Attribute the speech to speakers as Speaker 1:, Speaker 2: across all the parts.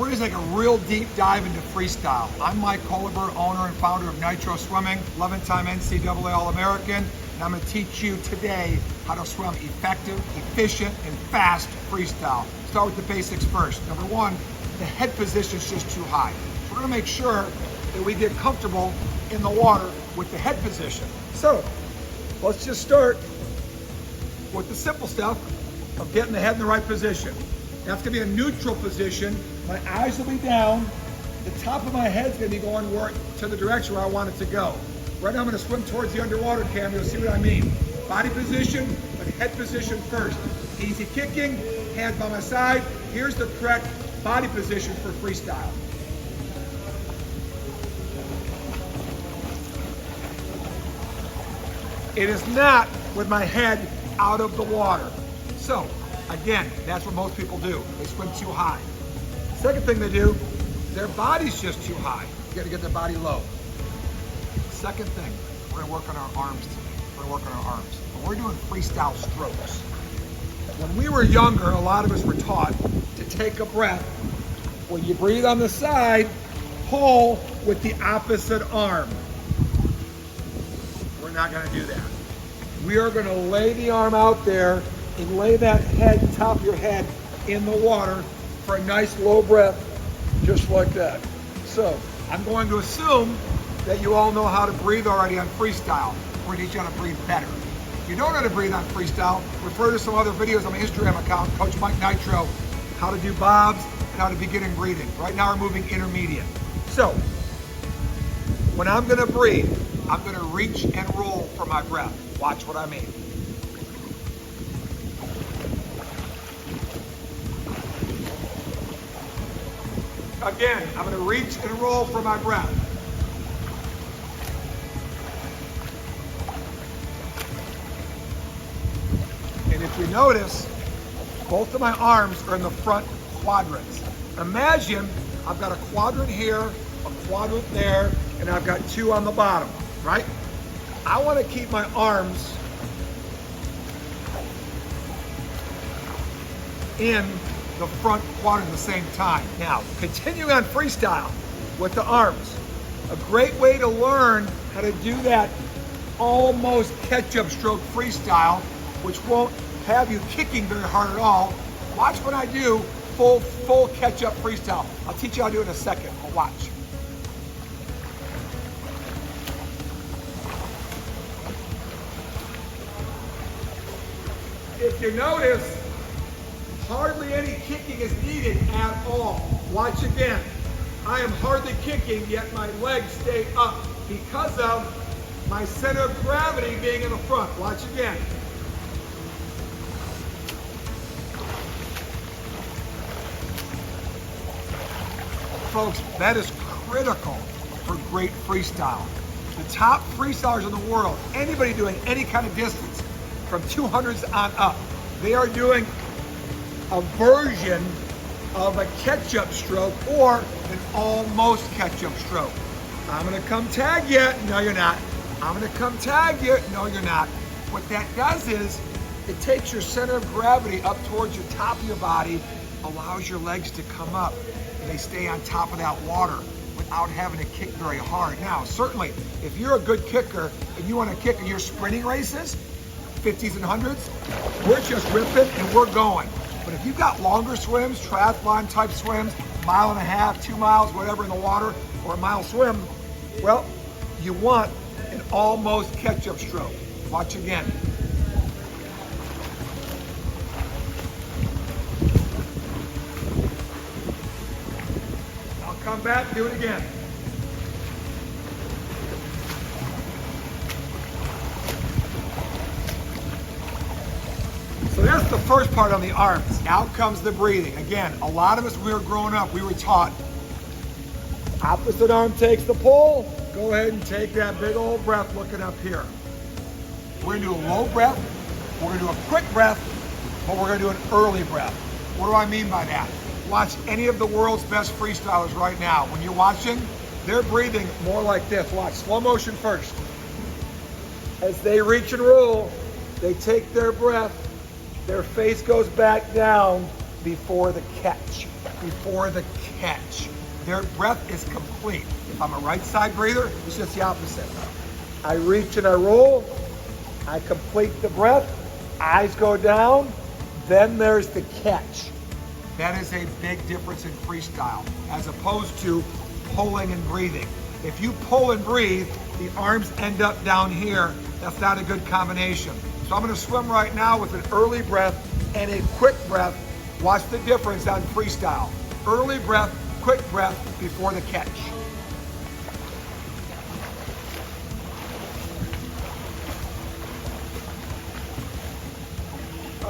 Speaker 1: We're gonna take a real deep dive into freestyle. I'm Mike Colbert, owner and founder of Nitro Swimming, 11-time NCAA All-American, and I'm gonna teach you today how to swim effective, efficient, and fast freestyle. Start with the basics first. Number one, the head position is just too high. So we're gonna make sure that we get comfortable in the water with the head position. So let's just start with the simple stuff of getting the head in the right position. That's gonna be a neutral position. My eyes will be down. The top of my head's gonna be going to the direction where I want it to go. Right now I'm gonna swim towards the underwater camera. You'll see what I mean. Body position, but head position first. Easy kicking, hands by my side. Here's the correct body position for freestyle. It is not with my head out of the water. So, again, that's what most people do. They swim too high. Second thing they do, their body's just too high. You gotta get their body low. Second thing, we're gonna work on our arms today. We're gonna work on our arms. And we're doing freestyle strokes. When we were younger, a lot of us were taught to take a breath. When you breathe on the side, pull with the opposite arm. We're not gonna do that. We are gonna lay the arm out there and lay that head, top of your head, in the water for a nice low breath, just like that. So, I'm going to assume that you all know how to breathe already on freestyle. We're gonna teach you how to breathe better. If you don't know how to breathe on freestyle, refer to some other videos on my Instagram account, Coach Mike Nitro, how to do bobs, and how to beginning breathing. Right now we're moving intermediate. So, when I'm gonna breathe, I'm gonna reach and roll for my breath. Watch what I mean. Again, I'm gonna reach and roll for my breath. And if you notice, both of my arms are in the front quadrants. Imagine I've got a quadrant here, a quadrant there, and I've got two on the bottom, right? I wanna keep my arms in the front quadrant at the same time. Now, continuing on freestyle with the arms. A great way to learn how to do that almost catch-up stroke freestyle, which won't have you kicking very hard at all. Watch when I do full catch-up freestyle. I'll teach you how to do it in a second, but watch. If you notice, hardly any kicking is needed at all. Watch again. I am hardly kicking, yet my legs stay up because of my center of gravity being in the front. Watch again. Folks, that is critical for great freestyle. The top freestylers in the world, anybody doing any kind of distance, from 200s on up, they are doing a version of a catch-up stroke or an almost catch-up stroke. I'm gonna come tag you. No, you're not. I'm gonna come tag you. No, you're not. What that does is it takes your center of gravity up towards your top of your body, allows your legs to come up, and they stay on top of that water without having to kick very hard. Now, certainly, if you're a good kicker and you wanna kick in your sprinting races, 50s and 100s, we're just ripping and we're going. But if you've got longer swims, triathlon type swims, mile and a half, 2 miles, whatever in the water, or a mile swim, well, you want an almost catch-up stroke. Watch again. I'll come back, do it again. So that's the first part on the arms. Now comes the breathing. Again, a lot of us, when we were growing up, we were taught opposite arm takes the pull. Go ahead and take that big old breath looking up here. We're gonna do a low breath. We're gonna do a quick breath, but we're gonna do an early breath. What do I mean by that? Watch any of the world's best freestylers right now. When you're watching, they're breathing more like this. Watch, slow motion first. As they reach and roll, they take their breath. Their face goes back down before the catch, before the catch. Their breath is complete. If I'm a right side breather, it's just the opposite. I reach and I roll, I complete the breath, eyes go down, then there's the catch. That is a big difference in freestyle, as opposed to pulling and breathing. If you pull and breathe, the arms end up down here. That's not a good combination. So I'm gonna swim right now with an early breath and a quick breath. Watch the difference on freestyle. Early breath, quick breath before the catch.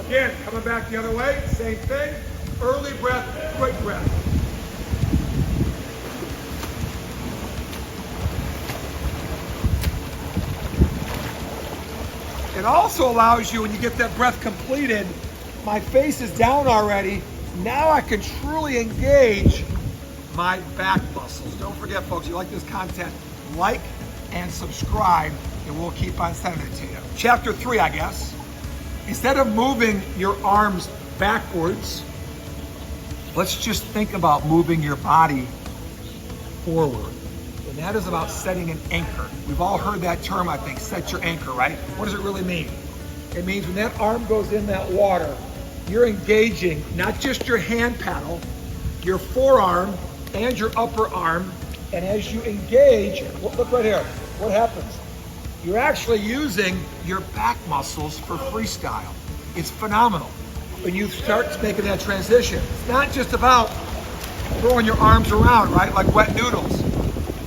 Speaker 1: Again, coming back the other way, same thing. Early breath, quick breath. It also allows you, when you get that breath completed, my face is down already. Now I can truly engage my back muscles. Don't forget, folks, you like this content, like and subscribe, and we'll keep on sending it to you. Chapter 3, I guess. Instead of moving your arms backwards, let's just think about moving your body forward. And that is about setting an anchor. We've all heard that term, I think, set your anchor, right? What does it really mean? It means when that arm goes in that water, you're engaging not just your hand paddle, your forearm and your upper arm. And as you engage, look right here, what happens? You're actually using your back muscles for freestyle. It's phenomenal when you start making that transition. It's not just about throwing your arms around, right, like wet noodles.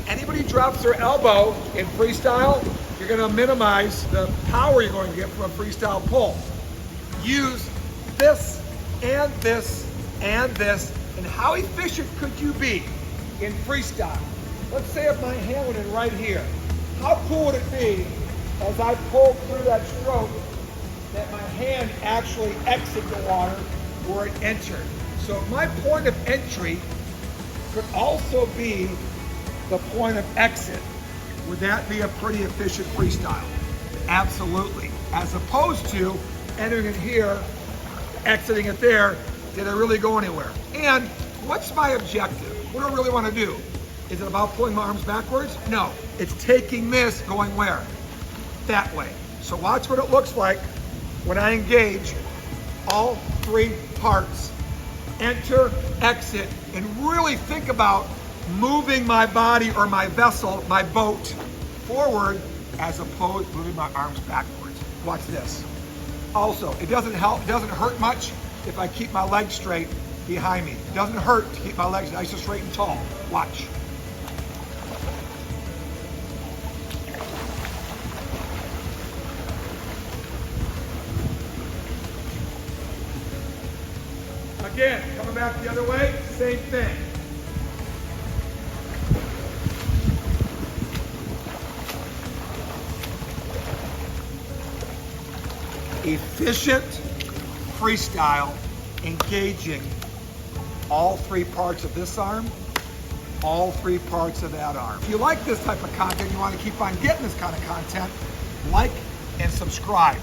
Speaker 1: Anybody drops their elbow in freestyle, you're gonna minimize the power you're going to get from a freestyle pull. Use this and this and this, and how efficient could you be in freestyle? Let's say if my hand went in right here. How cool would it be as I pull through that stroke that my hand actually exits the water where it entered? So my point of entry could also be the point of exit. Would that be a pretty efficient freestyle? Absolutely. As opposed to entering it here, exiting it there, did I really go anywhere? And what's my objective? What do I really want to do? Is it about pulling my arms backwards? No, it's taking this, going where? That way. So watch what it looks like when I engage all three parts. Enter, exit, and really think about moving my body or my vessel, my boat, forward as opposed to moving my arms backwards. Watch this. Also, it doesn't hurt much if I keep my legs straight behind me. It doesn't hurt to keep my legs nice and straight and tall. Watch. Again, coming back the other way, same thing. Efficient freestyle, engaging all three parts of this arm, all three parts of that arm. If you like this type of content, you want to keep on getting this kind of content, like and subscribe.